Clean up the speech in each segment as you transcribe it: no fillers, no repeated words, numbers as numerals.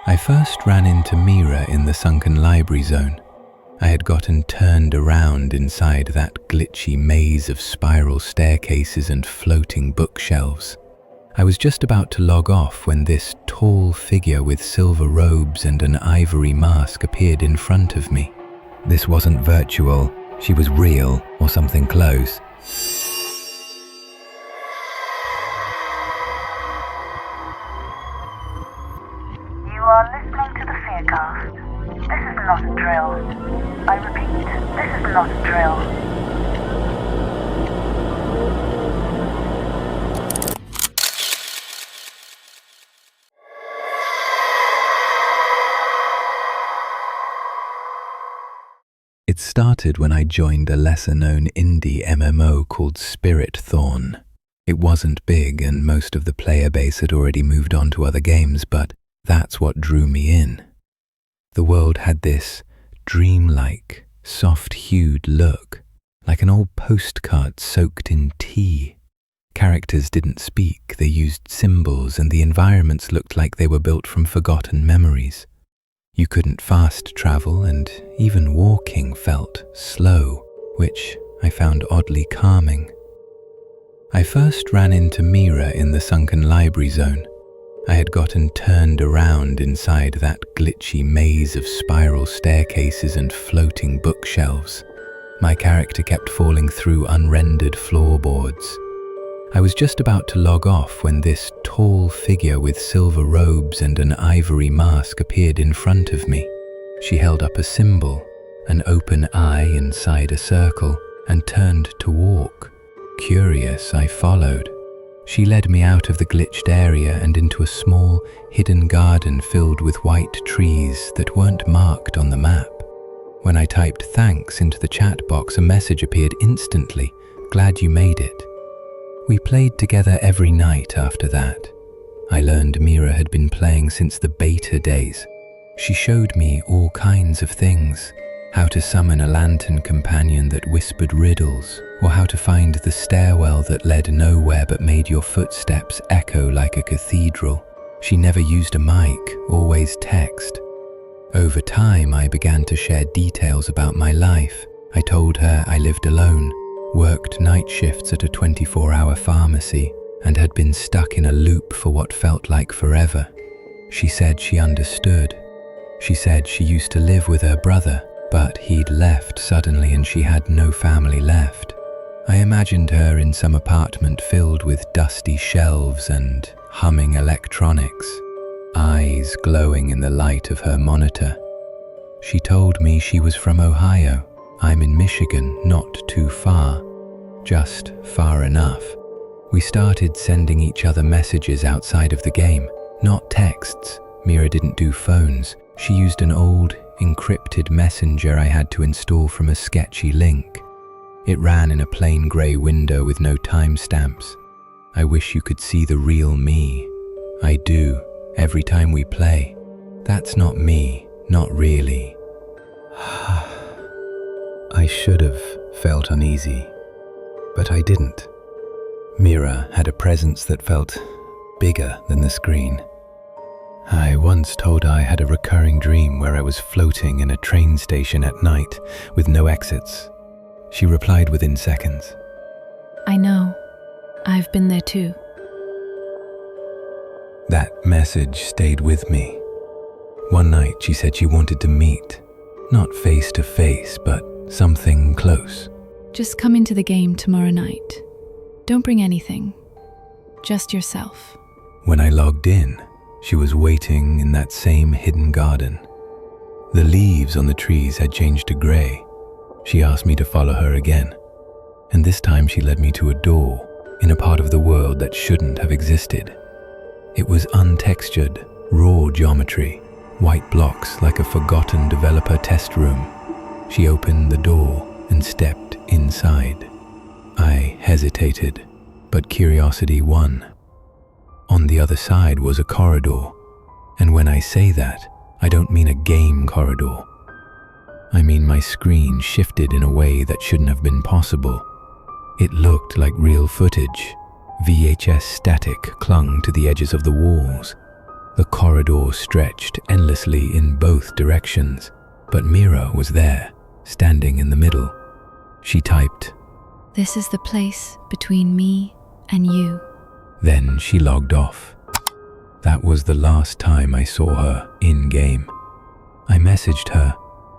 I first ran into Mira in the sunken library zone. I had gotten turned around inside that glitchy maze of spiral staircases and floating bookshelves. I was just about to log off when this tall figure with silver robes and an ivory mask appeared in front of me. This wasn't virtual, she was real or something close. You are listening to the Fearcast. This is not a drill. I repeat, this is not a drill. It started when I joined a lesser-known indie MMO called SpiritThorn. It wasn't big and most of the player base had already moved on to other games, but that's what drew me in. The world had this dreamlike, soft-hued look, like an old postcard soaked in tea. Characters didn't speak, they used symbols, and the environments looked like they were built from forgotten memories. You couldn't fast travel, and even walking felt slow, which I found oddly calming. I first ran into Mira in the sunken library zone. I had gotten turned around inside that glitchy maze of spiral staircases and floating bookshelves. My character kept falling through unrendered floorboards. I was just about to log off when this tall figure with silver robes and an ivory mask appeared in front of me. She held up a symbol, an open eye inside a circle, and turned to walk. Curious, I followed. She led me out of the glitched area and into a small, hidden garden filled with white trees that weren't marked on the map. When I typed thanks into the chat box, a message appeared instantly. Glad you made it. We played together every night after that. I learned Mira had been playing since the beta days. She showed me all kinds of things. How to summon a lantern companion that whispered riddles, or how to find the stairwell that led nowhere but made your footsteps echo like a cathedral. She never used a mic, always text. Over time, I began to share details about my life. I told her I lived alone, worked night shifts at a 24-hour pharmacy, and had been stuck in a loop for what felt like forever. She said she understood. She said she used to live with her brother, but he'd left suddenly and she had no family left. I imagined her in some apartment filled with dusty shelves and humming electronics, eyes glowing in the light of her monitor. She told me she was from Ohio. I'm in Michigan, not too far, just far enough. We started sending each other messages outside of the game, not texts. Mira didn't do phones. She used an old, encrypted messenger I had to install from a sketchy link. It ran in a plain grey window with no timestamps. I wish you could see the real me. I do, every time we play. That's not me, not really. I should have felt uneasy, but I didn't. Mira had a presence that felt bigger than the screen. I once told her I had a recurring dream where I was floating in a train station at night with no exits. She replied within seconds. I know. I've been there too. That message stayed with me. One night she said she wanted to meet, not face to face, but something close. Just come into the game tomorrow night. Don't bring anything. Just yourself. When I logged in, she was waiting in that same hidden garden. The leaves on the trees had changed to grey. She asked me to follow her again, and this time she led me to a door in a part of the world that shouldn't have existed. It was untextured, raw geometry, white blocks like a forgotten developer test room. She opened the door and stepped inside. I hesitated, but curiosity won. On the other side was a corridor, and when I say that, I don't mean a game corridor. I mean my screen shifted in a way that shouldn't have been possible. It looked like real footage. VHS static clung to the edges of the walls. The corridor stretched endlessly in both directions, but Mira was there, standing in the middle. She typed, "This is the place between me and you." Then she logged off. That was the last time I saw her in-game. I messaged her.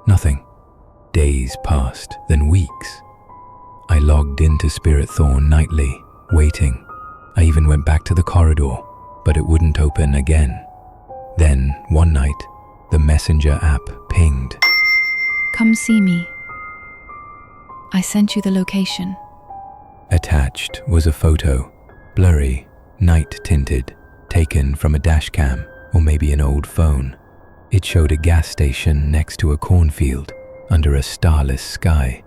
Nothing. Days passed, then weeks. I logged into SpiritThorn nightly, waiting. I even went back to the corridor, but it wouldn't open again. Then, one night, the messenger app pinged. "Come see me. I sent you the location." Attached was a photo, blurry, night-tinted, taken from a dashcam or maybe an old phone. It showed a gas station next to a cornfield under a starless sky.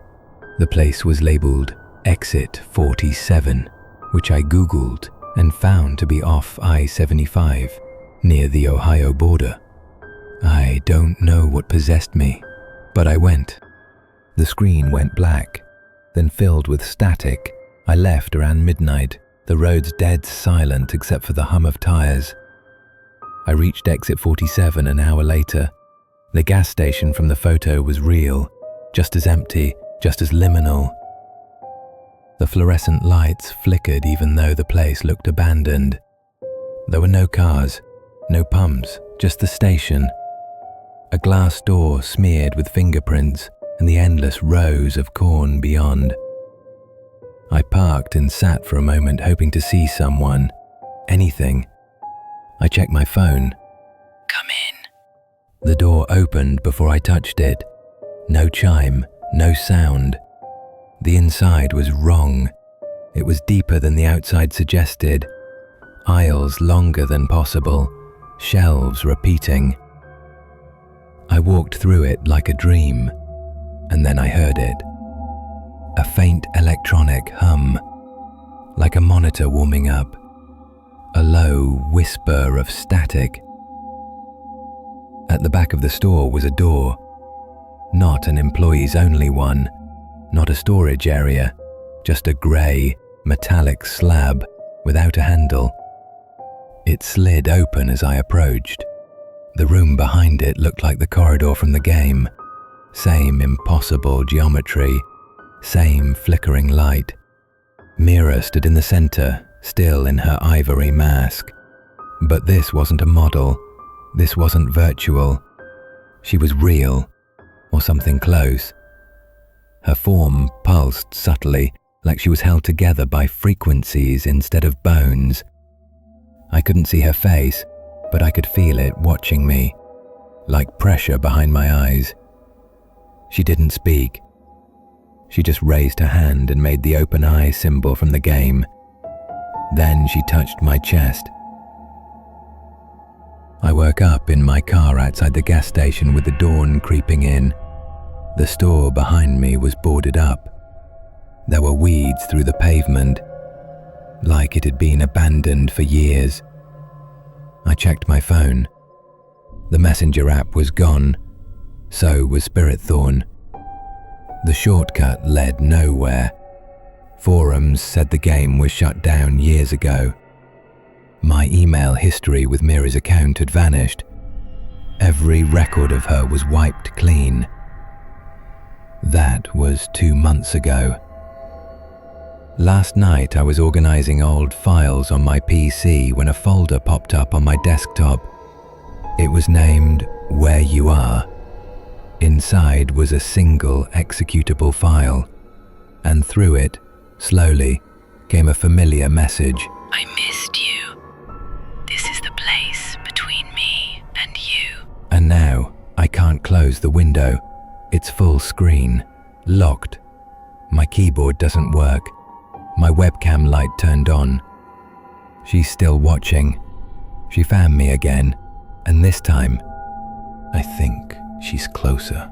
The place was labeled Exit 47, which I Googled and found to be off I-75, near the Ohio border. I don't know what possessed me, but I went. The screen went black, then filled with static. I left around midnight, the roads dead silent except for the hum of tires. I reached Exit 47 an hour later. The gas station from the photo was real, just as empty, just as liminal. The fluorescent lights flickered even though the place looked abandoned. There were no cars, no pumps, just the station. A glass door smeared with fingerprints and the endless rows of corn beyond. I parked and sat for a moment hoping to see someone, anything. I checked my phone. "Come in." The door opened before I touched it. No chime, no sound. The inside was wrong. It was deeper than the outside suggested. Aisles longer than possible, shelves repeating. I walked through it like a dream, and then I heard it. A faint electronic hum, like a monitor warming up. A low whisper of static. At the back of the store was a door. Not an employees-only one, not a storage area, just a grey, metallic slab without a handle. It slid open as I approached. The room behind it looked like the corridor from the game. Same impossible geometry, same flickering light. Mira stood in the center, still in her ivory mask. But this wasn't a model. This wasn't virtual. She was real, or something close. Her form pulsed subtly, like she was held together by frequencies instead of bones. I couldn't see her face, but I could feel it watching me, like pressure behind my eyes. She didn't speak. She just raised her hand and made the open eye symbol from the game. Then she touched my chest. I woke up in my car outside the gas station with the dawn creeping in. The store behind me was boarded up. There were weeds through the pavement, like it had been abandoned for years. I checked my phone. The messenger app was gone. So was SpiritThorn. The shortcut led nowhere. Forums said the game was shut down years ago. My email history with Mira's account had vanished. Every record of her was wiped clean. That was 2 months ago. Last night I was organizing old files on my PC when a folder popped up on my desktop. It was named Where You Are. Inside was a single executable file, and through it, slowly, came a familiar message. I missed you. This is the place between me and you. And now, I can't close the window. It's full screen, locked. My keyboard doesn't work. My webcam light turned on. She's still watching. She found me again, and this time, I think she's closer.